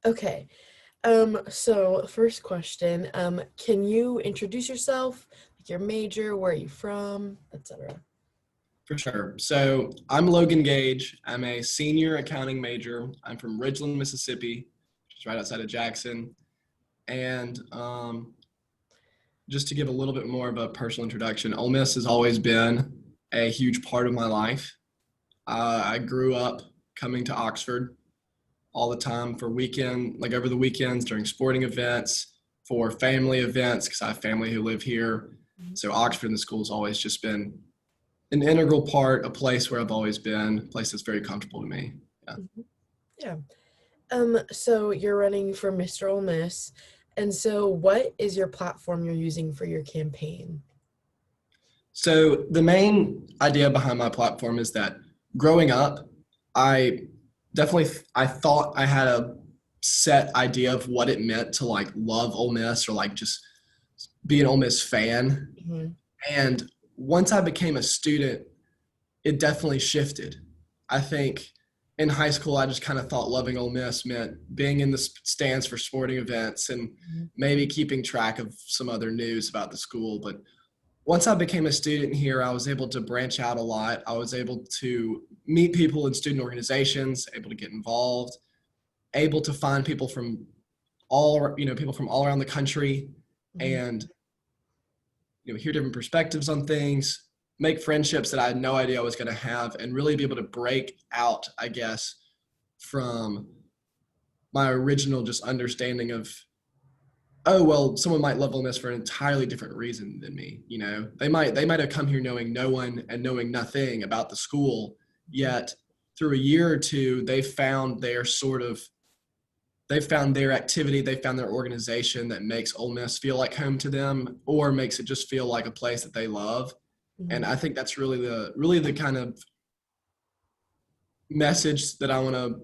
Okay. So first question, can you introduce yourself, like your major, where are you from, etc.? For sure. So I'm Logan Gage. I'm a senior accounting major. I'm from Ridgeland, Mississippi, which is right outside of Jackson. And just to give a little bit more of a personal introduction, Ole Miss has always been a huge part of my life. I grew up coming to Oxford all the time for like over the weekends during sporting events, for family events, because I have family who live here. Mhm. So Oxford and the school has always just been an integral part, a place where I've always been, a place that's very comfortable to me. Yeah. Mhm. Yeah. So you're running for Mr. Ole Miss, and so what is your platform you're using for your campaign? So the main idea behind my platform is that growing up, I I thought I had a set idea of what it meant to like love Ole Miss or like just be an Ole Miss fan. Mhm. And once I became a student, it definitely shifted. I think in high school, I just kind of thought loving Ole Miss meant being in the stands for sporting events and Mhm. maybe keeping track of some other news about the school. But once I became a student here, I was able to branch out a lot. I was able to meet people in student organizations, able to get involved, able to find people from people from all around the country Mhm. and hear different perspectives on things, make friendships that I had no idea I was going to have, and really be able to break out, I guess, from my original just understanding of, oh well, someone might love Ole Miss for an entirely different reason than me. They might have come here knowing no one and knowing nothing about the school, yet through a year or two they found their activity, they found their organization that makes Ole Miss feel like home to them, or makes it just feel like a place that they love. And Mhm. I think that's really the kind of message that I want to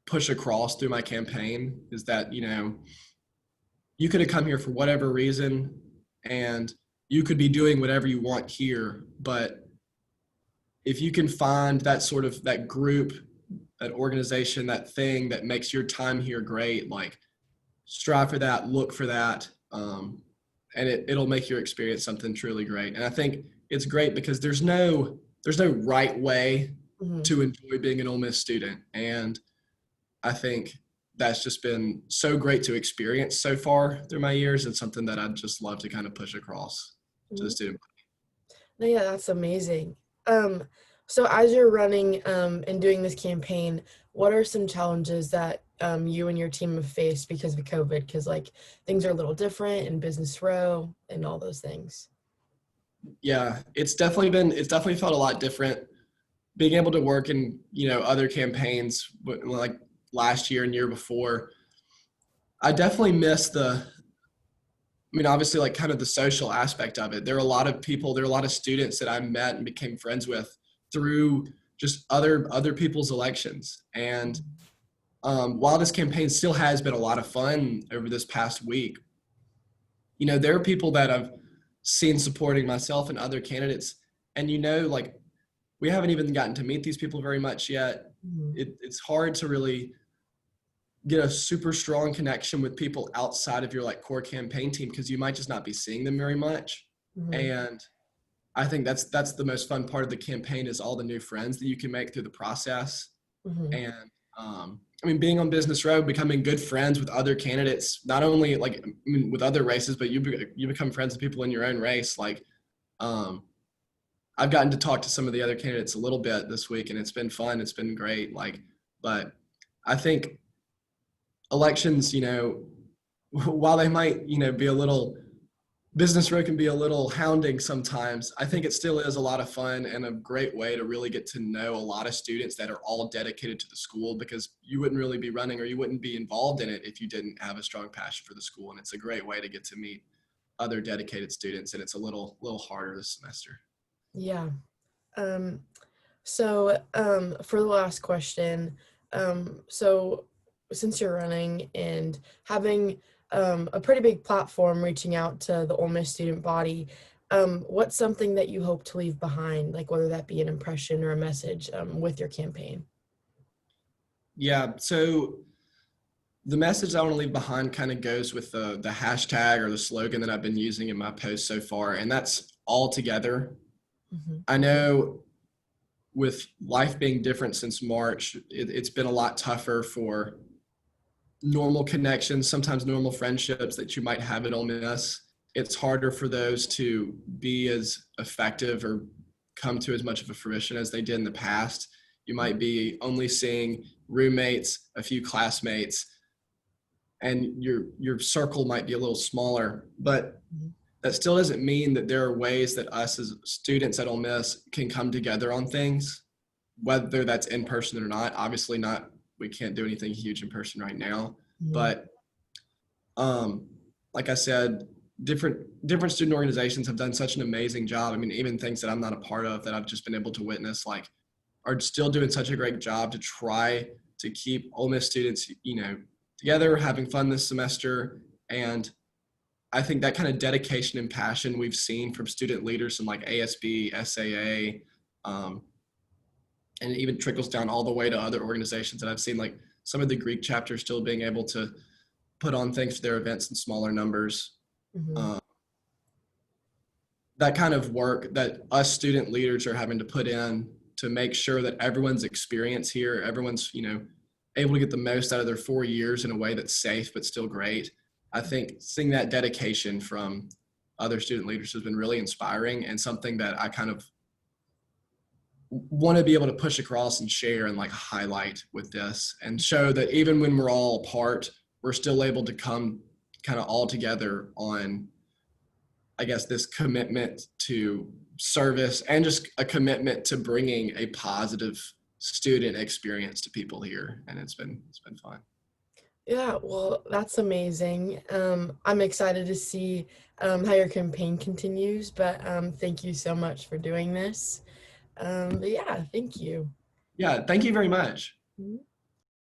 push across through my campaign is that, you could have come here for whatever reason and you could be doing whatever you want here, but if you can find that group, that organization, that thing that makes your time here great, like strive for that, look for that, and it'll make your experience something truly great. And I think it's great because there's no right way Mhm. to enjoy being an Ole Miss student, and I think that's just been so great to experience so far through my years. It's something that I'd just love to kind of push across to the Mhm. student. No, yeah, that's amazing. Um, so as you're running and doing this campaign, what are some challenges that you and your team have faced because of COVID? Because like things are a little different in Business Row and all those things. Yeah, it's definitely felt a lot different being able to work in other campaigns like last year and year before. I definitely miss obviously, like kind of the social aspect of it. There are a lot of students that I met and became friends with through just other people's elections. And while this campaign still has been a lot of fun over this past week, there are people that I've seen supporting myself and other candidates, and like we haven't even gotten to meet these people very much yet. Mhm. It's hard to really get a super strong connection with people outside of your like core campaign team because you might just not be seeing them very much. Mhm. And I think that's the most fun part of the campaign is all the new friends that you can make through the process. Mhm. And being on Business Road, becoming good friends with other candidates, not only with other races, but you become friends with people in your own race. Like um, I've gotten to talk to some of the other candidates a little bit this week, and it's been fun. It's been great. But I think elections, while they might, be a little Business Row can be a little hounding sometimes. I think it still is a lot of fun and a great way to really get to know a lot of students that are all dedicated to the school because you wouldn't really be running or you wouldn't be involved in it if you didn't have a strong passion for the school. And it's a great way to get to meet other dedicated students. And it's a little harder this semester. Yeah. Um, for the last question, so since you're running and having a pretty big platform reaching out to the Ole Miss student body, what's something that you hope to leave behind, like whether that be an impression or a message with your campaign? Yeah. So the message I want to leave behind kind of goes with the hashtag or the slogan that I've been using in my posts so far, and that's all together. Mm-hmm. I know with life being different since March, it's been a lot tougher for normal connections, sometimes normal friendships that you might have at Ole Miss. It's harder for those to be as effective or come to as much of a fruition as they did in the past. You might be only seeing roommates, a few classmates, and your circle might be a little smaller. But that still doesn't mean that there are ways that us as students at Ole Miss can come together on things, whether that's in person or not. Obviously not, we can't do anything huge in person right now. Mm-hmm. But like I said, different student organizations have done such an amazing job. I mean, even things that I'm not a part of that I've just been able to witness, like, are still doing such a great job to try to keep Ole Miss students, together, having fun this semester. And I think that kind of dedication and passion we've seen from student leaders in like ASB, SAA, and it even trickles down all the way to other organizations that I've seen, like some of the Greek chapters still being able to put on things for their events in smaller numbers. Mm-hmm. That kind of work that us student leaders are having to put in to make sure that everyone's experience here, everyone's, able to get the most out of their 4 years in a way that's safe but still great. I think seeing that dedication from other student leaders has been really inspiring, and something that I kind of want to be able to push across and share and like highlight with this, and show that even when we're all apart, we're still able to come kind of all together on, I guess, this commitment to service and just a commitment to bringing a positive student experience to people here. And it's been fun. Yeah, well, that's amazing. I'm excited to see how your campaign continues, but thank you so much for doing this. But yeah, thank you. Yeah, thank you very much. Mhm.